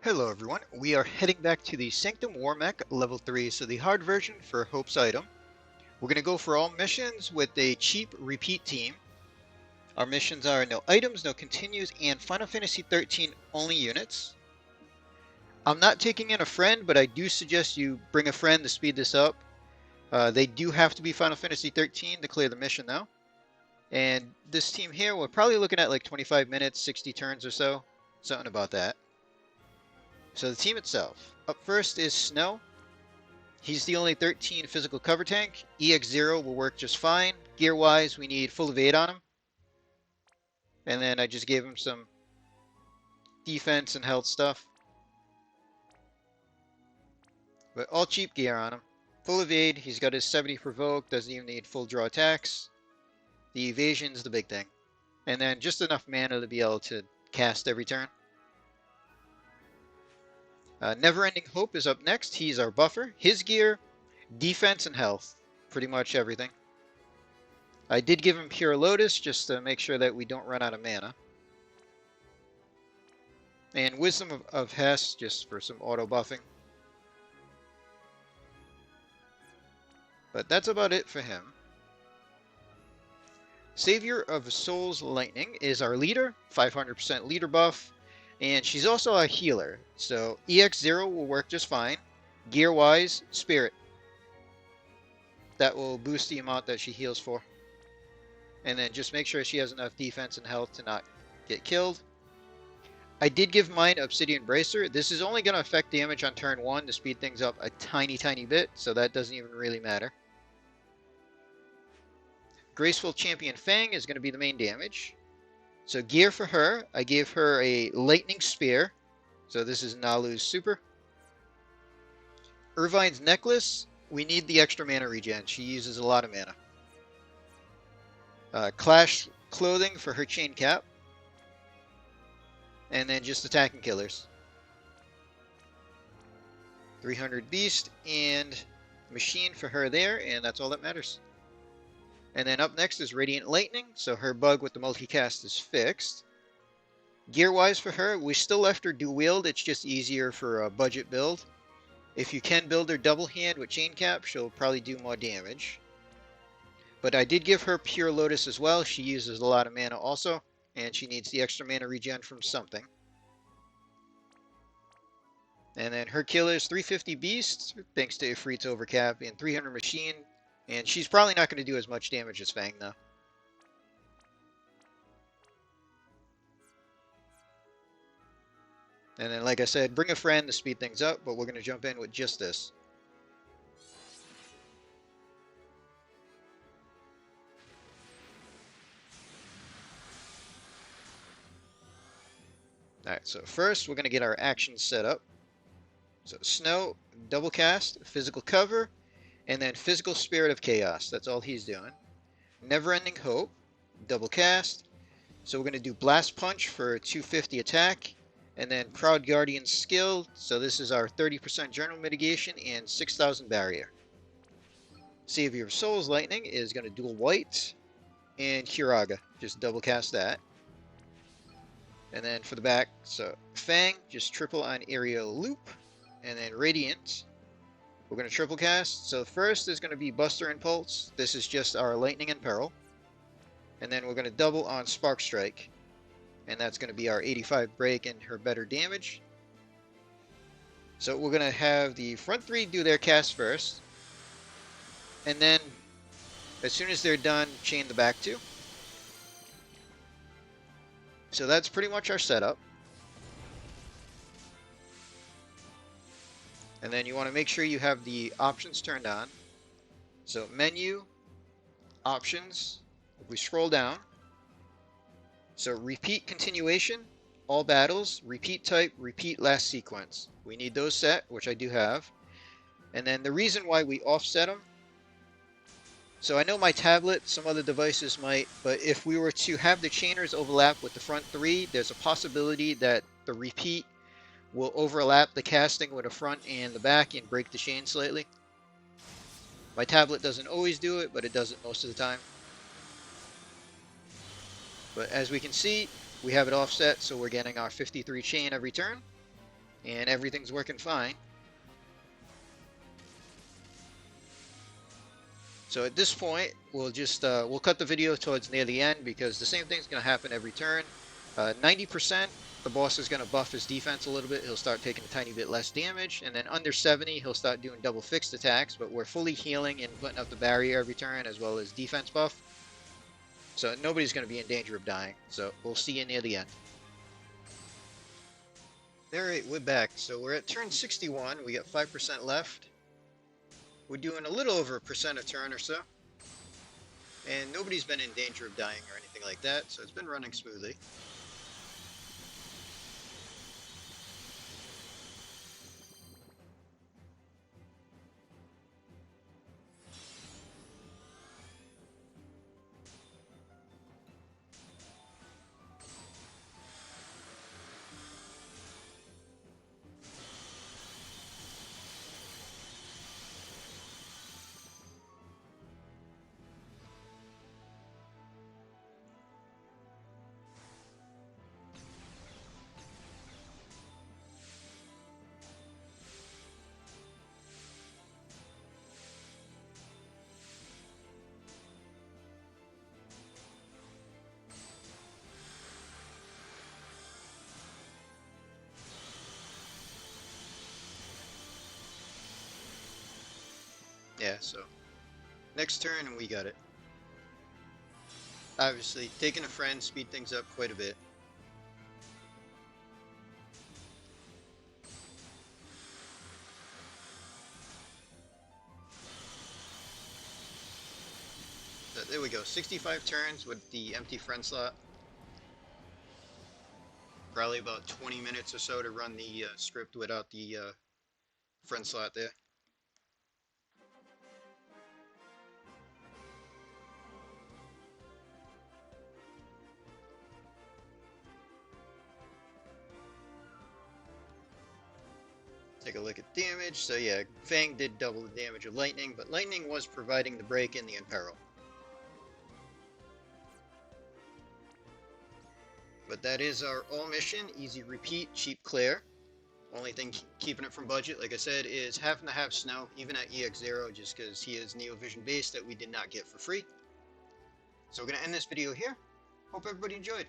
Hello everyone, we are heading back to the Sanctum Warmech level 3, so the hard version for Hope's item. We're going to go for all missions with a cheap repeat team. Our missions are no items, no continues, and Final Fantasy 13 only units. I'm not taking in a friend, but I do suggest you bring a friend to speed this up. They do have to be Final Fantasy 13 to clear the mission though. And this team here, we're probably looking at like 25 minutes, 60 turns or so. Something about that. So the team itself. Up first is Snow. He's the only 13 physical cover tank. EX0 will work just fine. Gear-wise, we need full evade on him. And then I just gave him some defense and health stuff. But all cheap gear on him. Full evade, he's got his 70 provoke, doesn't even need full draw attacks. The evasion's the big thing. And then just enough mana to be able to cast every turn. Never Ending Hope is up next. He's our buffer. His gear, defense and health. Pretty much everything. I did give him Pure Lotus just to make sure that we don't run out of mana. And Wisdom of Hess just for some auto buffing. But that's about it for him. Savior of Souls Lightning is our leader. 500% leader buff. And she's also a healer, so EX0 will work just fine. Gear-wise, Spirit. That will boost the amount that she heals for. And then just make sure she has enough defense and health to not get killed. I did give mine Obsidian Bracer. This is only going to affect damage on turn 1 to speed things up a tiny bit, so that doesn't even really matter. Graceful Champion Fang is going to be the main damage. So gear for her, I gave her a Lightning Spear. So this is Nalu's super. Irvine's Necklace, we need the extra mana regen. She uses a lot of mana. Clash Clothing for her chain cap. And then just attacking killers. 300 Beast and Machine for her there, and that's all that matters. And then up next is Radiant Lightning, so her bug with the multicast is fixed. Gear-wise for her, we still left her dual wield, it's just easier for a budget build. If you can build her double hand with chain cap, she'll probably do more damage. But I did give her Pure Lotus as well, she uses a lot of mana also, and she needs the extra mana regen from something. And then her kill is 350 Beast, thanks to Ifrit's overcap, and 300 Machine. And she's probably not going to do as much damage as Fang, though. And then, like I said, bring a friend to speed things up, but we're going to jump in with just this. Alright, so first we're going to get our actions set up. So Snow, double cast, physical cover, and then Physical Spirit of Chaos. That's all he's doing. Never Ending Hope. Double cast. So we're going to do Blast Punch for 250 attack. And then Proud Guardian skill. So this is our 30% general mitigation and 6,000 barrier. Savior of Souls Lightning is going to dual white. And Kiraga. Just double cast that. And then for the back, so Fang, just triple on Aerial Loop. And then Radiant. We're going to triple cast. So first is going to be Buster Impulse. This is just our Lightning and Peril. And then we're going to double on Spark Strike. And that's going to be our 85 break and her better damage. So we're going to have the front three do their cast first. And then as soon as they're done, chain the back two. So that's pretty much our setup. And then you want to make sure you have the options turned on. So menu, options, if we scroll down. So repeat continuation, all battles, repeat type, repeat last sequence. We need those set, which I do have. And then the reason why we offset them. So I know my tablet, some other devices might, but if we were to have the chainers overlap with the front three, there's a possibility that the repeat will overlap the casting with the front and the back and break the chain slightly. My tablet doesn't always do it, but it does it most of the time. But as we can see, we have it offset, so we're getting our 53 chain every turn. and everything's working fine. So at this point, we'll just we'll cut the video towards near the end because the same thing's going to happen every turn. 90%, the boss is going to buff his defense a little bit. He'll start taking a tiny bit less damage, and then under 70, he'll start doing double fixed attacks. But we're fully healing and putting up the barrier every turn, as well as defense buff. So nobody's going to be in danger of dying. So we'll see you near the end. Alright, we're back. So we're at turn 61. We got 5% left. We're doing a little over 1% a turn or so. And nobody's been in danger of dying or anything like that, so it's been running smoothly. Yeah, so next turn and we got it. Obviously, taking a friend speed things up quite a bit. So there we go, 65 turns with the empty friend slot. Probably about 20 minutes or so to run the script without the friend slot there. Take a look at damage. So yeah, Fang did double the damage of Lightning, but Lightning was providing the break in the Imperil. But that is our all mission. Easy repeat, cheap clear. Only thing keeping it from budget, like I said, is having to have Snow, even at EX0, just because he is Neo Vision based that we did not get for free. So we're going to end this video here. Hope everybody enjoyed.